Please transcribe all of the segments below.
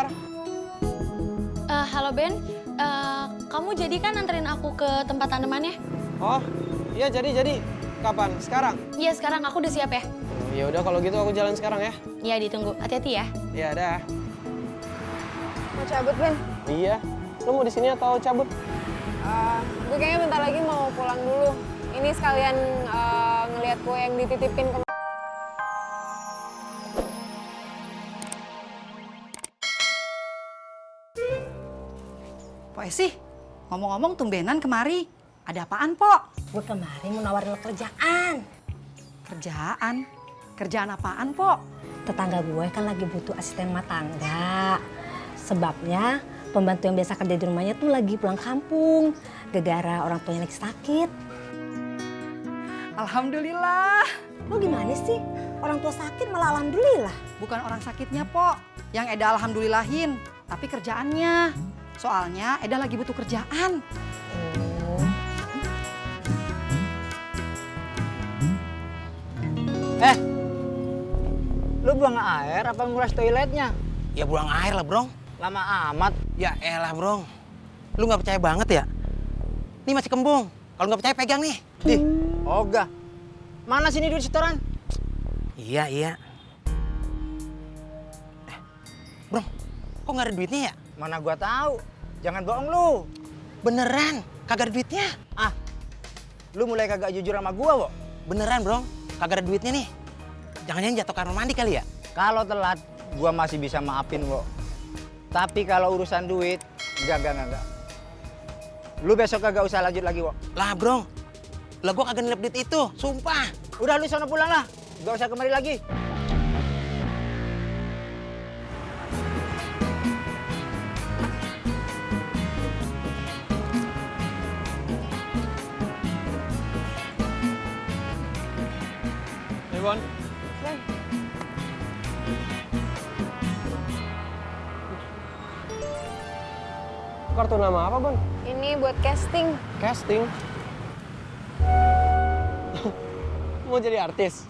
Kar. Halo Ben, kamu jadi kan anterin aku ke tempat tanamannya? Oh, iya jadi. Kapan? Sekarang? Iya sekarang, aku udah siap ya. Ya udah kalau gitu aku jalan sekarang ya. Iya ditunggu, hati-hati ya. Iya dah. Mau cabut, Ben? Iya. Lu mau di sini atau cabut? Gue kayaknya bentar lagi mau pulang dulu. Ini sekalian ngeliat kue yang dititipin ke... Pok Esi, ngomong-ngomong tumbenan kemari. Ada apaan, Pok? Gue kemarin mau nawarin lo kerjaan. Kerjaan? Kerjaan apaan, Pok? Tetangga gue kan lagi butuh asisten rumah tangga. Sebabnya pembantu yang biasa kerja di rumahnya tuh lagi pulang kampung. Gara-gara orang tuanya lagi sakit. Alhamdulillah. Lo gimana sih? Orang tua sakit malah alhamdulillah. Bukan orang sakitnya, Pok. Yang Eda alhamdulillahin, tapi kerjaannya. Soalnya Eda lagi butuh kerjaan. Lu buang air apa nguras toiletnya? Ya buang air lah, Bro. Lama amat. Ya elah, Bro. Lu nggak percaya banget ya? Ini masih kembung. Kalau nggak percaya pegang nih. Dih, ogah. Mana sini duit setoran? Iya. Bro, kok nggak ada duitnya ya? Mana gua tahu. Jangan bohong lu. Beneran, kagak ada duitnya. Ah, lu mulai kagak jujur sama gua, Wo. Beneran, Bro. Kagak ada duitnya nih. Jangan-jangan jatuh kamar mandi kali ya? Kalau telat, gua masih bisa maafin, Wo. Tapi kalau urusan duit, enggak. Lu besok kagak usah lanjut lagi, Wo. Lah, Bro. Lah gua kagak nilep duit itu, sumpah. Udah lu sono pulang lah. Gak usah kemari lagi. Nih, Bon. Ben, Kartu nama apa, Bon? ini buat casting. Casting. Mau jadi artis?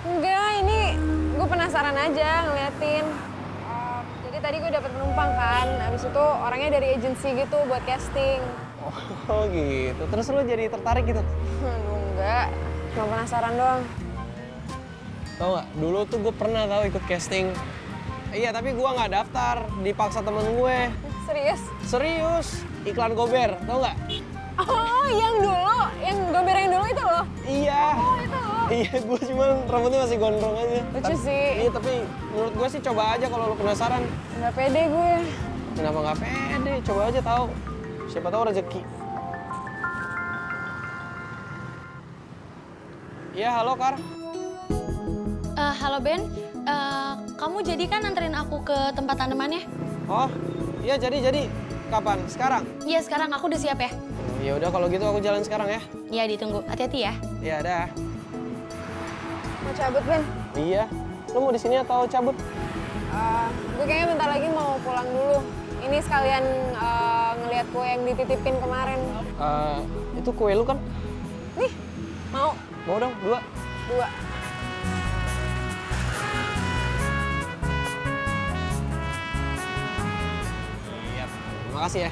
Enggak, ini gue penasaran aja ngeliatin. Jadi tadi gue dapet penumpang kan, habis itu orangnya dari agensi gitu buat casting. Oh gitu. Terus lu jadi tertarik gitu? Aduh, enggak, cuma penasaran doang. Tau nggak? Dulu tuh gue pernah tahu ikut casting. Iya, tapi gue nggak daftar. Dipaksa temen gue. Serius? Serius. Iklan Gober, tau nggak? Oh, yang dulu, yang gober yang dulu itu loh. Iya. Oh, itu loh. Iya, gue cuman rambutnya masih gondrong aja. Lucu sih. Iya, tapi menurut gue sih coba aja kalau lu penasaran. Nggak pede gue. Kenapa nggak pede? Coba aja tahu. Siapa tahu rezeki. Iya, halo Kar. Halo Ben, kamu jadi kan anterin aku ke tempat tanamannya? Oh, iya jadi. Kapan? Sekarang? Iya sekarang, aku udah siap ya. Ya udah kalau gitu aku jalan sekarang ya. Iya ditunggu, hati-hati ya. Iya, dah. Mau cabut, Ben? Iya. Lu mau di sini atau cabut? Gue kayaknya bentar lagi mau pulang dulu. Ini sekalian ngeliat kue yang dititipin kemarin. Itu kue lu kan? Nih, mau? Mau dong, 2. 2. Iya. Makasih ya.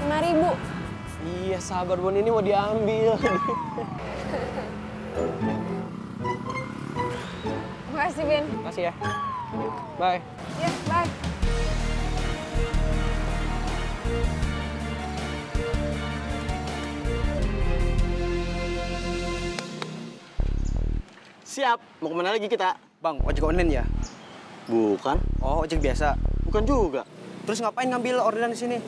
5.000. Iya, sabar Bon, ini mau diambil. Makasih, Ben. Makasih ya. Bye. Ya, bye. Siap, mau kemana lagi kita? Bang, ojek online ya? Bukan, Oh, ojek biasa. bukan juga. Terus ngapain ngambil orderan di sini?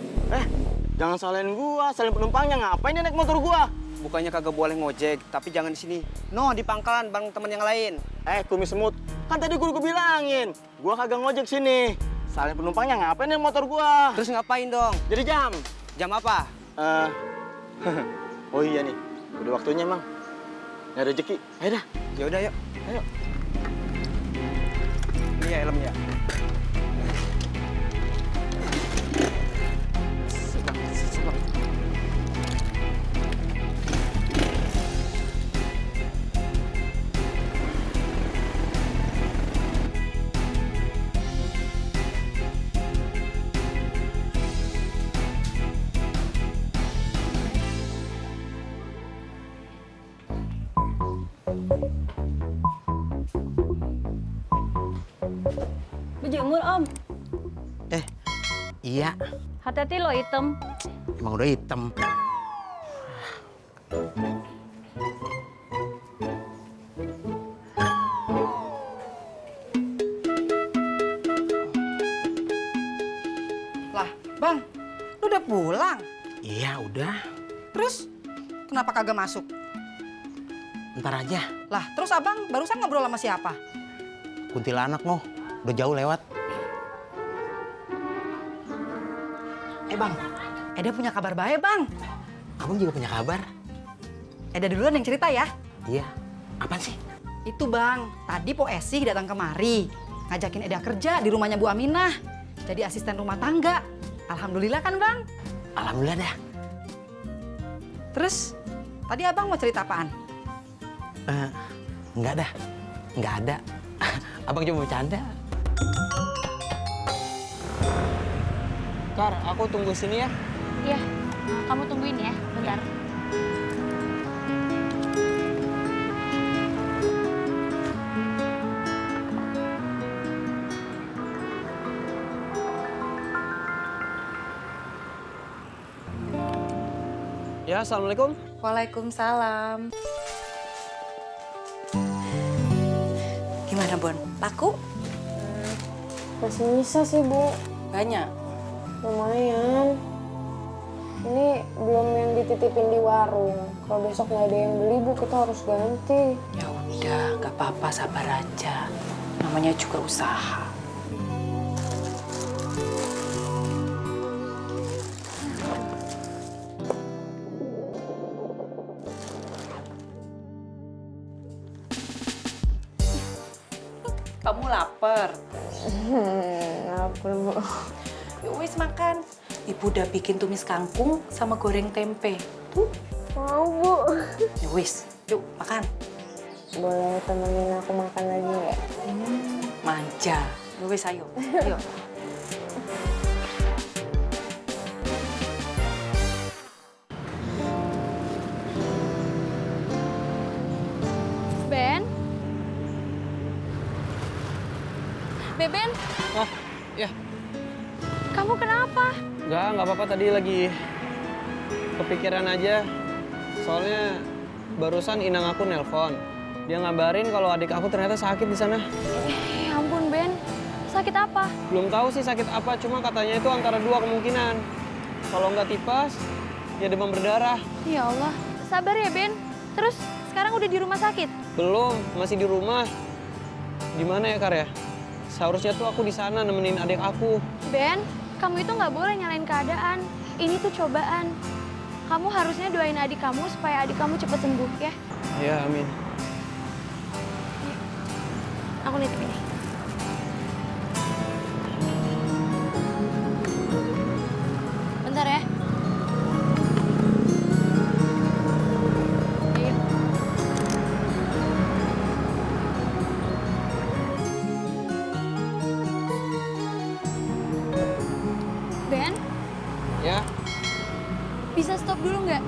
Jangan salahin gua, salahin penumpangnya. Ngapain dia naik motor gua? Bukannya kagak boleh ngojek, tapi jangan di sini. No, di pangkalan bareng teman yang lain. Kumis semut. Kan tadi gua bilangin, gua kagak ngojek sini. Salahin penumpangnya, ngapain naik motor gua? Terus ngapain dong? Jadi jam. Jam apa? Oh iya nih, udah waktunya emang. Nggak ada rezeki. Ayo dah. Ya udah, yuk. Ayo. Ini ya helmnya. Berjemur, Om. Iya, Hati-hati lo hitam. emang udah hitam. Lah, Bang, lu udah pulang? Iya, udah. Terus kenapa kagak masuk? Ntar aja. Lah, terus Abang barusan ngobrol sama siapa? Kuntilanak noh, udah jauh lewat. Bang, Eda punya kabar baik, Bang. Abang juga punya kabar? Eda duluan yang cerita ya. Iya. Apaan sih? Itu, Bang, tadi Po Esih datang kemari. Ngajakin Eda kerja di rumahnya Bu Aminah. Jadi asisten rumah tangga. Alhamdulillah kan, Bang? Alhamdulillah dah. Terus, tadi Abang mau cerita apaan? Enggak dah. Enggak ada. Abang cuma bercanda. Kar, aku tunggu sini ya. Iya, kamu tungguin ya, bentar. Ya, Assalamualaikum. Waalaikumsalam. Gimana, Bon? Laku? Masih bisa sih, Bu. Banyak. Lumayan. Ini belum yang dititipin di warung. Kalau besok nggak ada yang beli, Bu, kita harus ganti. Ya udah, gak apa-apa, sabar aja. Namanya juga usaha. Kamu lapar? Lapar, Bu. Yuk wis makan. Ibu udah bikin tumis kangkung sama goreng tempe. Tuh. Mau, Bu. Ya wis, yuk makan. Boleh temenin aku makan lagi nggak? Manja. Ya wis, ayo. Ayo. Ben? Beben, Oh, ya. kamu kenapa? Nggak apa-apa, tadi lagi kepikiran aja. Soalnya barusan inang aku nelpon. Dia ngabarin kalau adik aku ternyata sakit di sana. Ya ampun, Ben. Sakit apa? Belum tahu sih sakit apa, cuma katanya itu antara dua kemungkinan. Kalau nggak tipes, ya demam berdarah. Ya Allah, sabar ya, Ben. Terus sekarang udah di rumah sakit? Belum, masih di rumah. Di mana ya, Kar ya? Seharusnya tuh aku di sana nemenin adik aku. Ben, kamu itu nggak boleh nyalain keadaan. Ini tuh cobaan. Kamu harusnya doain adik kamu supaya adik kamu cepat sembuh, ya? Ya, amin. Aku nitip ini. Bentar ya. Ayo. Ben, Ya, bisa stop dulu nggak?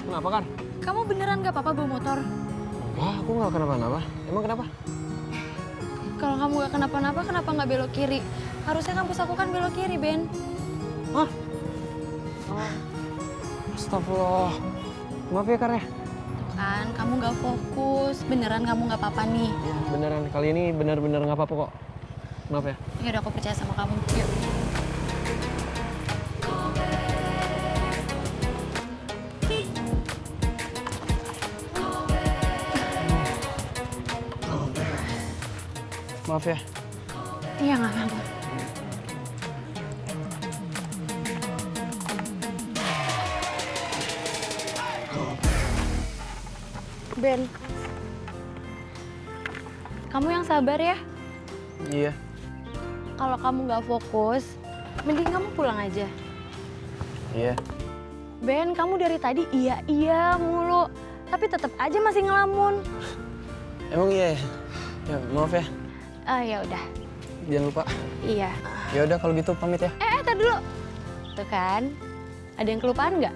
kenapa, Kar? Kamu beneran nggak apa-apa bawa motor? Wah, aku nggak kenapa-napa. Emang kenapa? Kalau kamu nggak kenapa-napa, kenapa nggak belok kiri? Harusnya kampus aku kan belok kiri, Ben. Hah? Astagfirullah. Maaf ya, Kar ya. Tuh kan, kamu nggak fokus. Beneran kamu nggak apa-apa nih. Ya, beneran. Kali ini bener-bener nggak apa-apa kok. Maaf ya. Ya udah, aku percaya sama kamu. Yuk. Maaf ya. Iya, nggak apa-apa. Ben, kamu yang sabar ya. Iya. Kalau kamu nggak fokus, mending kamu pulang aja. Iya. Ben, kamu dari tadi iya mulu, tapi tetap aja masih ngelamun. Emang iya ya? Ya, maaf ya. Ya udah. Jangan lupa. Iya. Ya udah kalau gitu pamit ya. Tar dulu. Tuh kan, ada yang kelupaan nggak?